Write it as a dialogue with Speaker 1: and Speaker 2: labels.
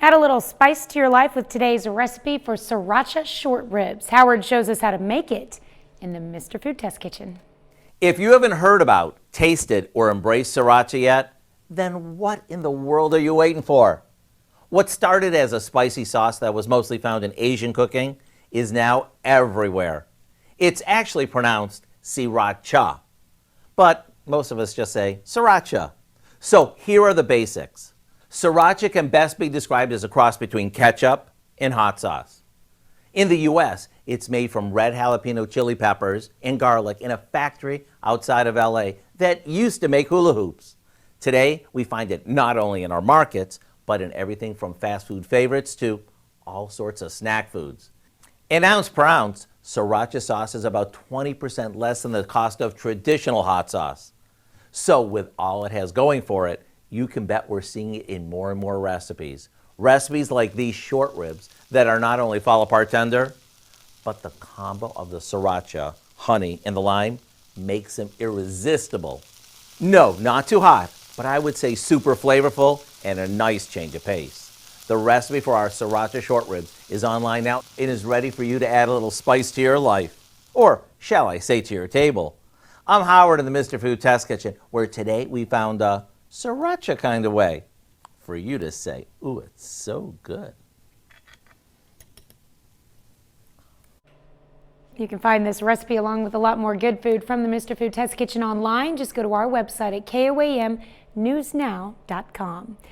Speaker 1: Add a little spice to your life with today's recipe for Sriracha short ribs. Howard shows us how to make it in the Mr. Food Test Kitchen.
Speaker 2: If you haven't heard about, tasted, or embraced Sriracha yet, then what in the world are you waiting for? What started as a spicy sauce that was mostly found in Asian cooking is now everywhere. It's actually pronounced Sriracha, but most of us just say Sriracha. So here are the basics. Sriracha can best be described as a cross between ketchup and hot sauce. In the U.S., it's made from red jalapeno chili peppers and garlic in a factory outside of L.A. that used to make hula hoops. Today, we find it not only in our markets, but in everything from fast food favorites to all sorts of snack foods. An ounce per ounce, Sriracha sauce is about 20% less than the cost of traditional hot sauce. So with all it has going for it, you can bet we're seeing it in more and more recipes. Recipes like these short ribs that are not only fall apart tender, but the combo of the Sriracha, honey, and the lime makes them irresistible. No, not too hot, but I would say super flavorful and a nice change of pace. The recipe for our Sriracha short ribs is online now and is ready for you to add a little spice to your life. Or, shall I say, to your table. I'm Howard in the Mr. Food Test Kitchen, where today we found a Sriracha kind of way for you to say, ooh, it's so good.
Speaker 1: You can find this recipe along with a lot more good food from the Mr. Food Test Kitchen online. Just go to our website at KOAMnewsnow.com.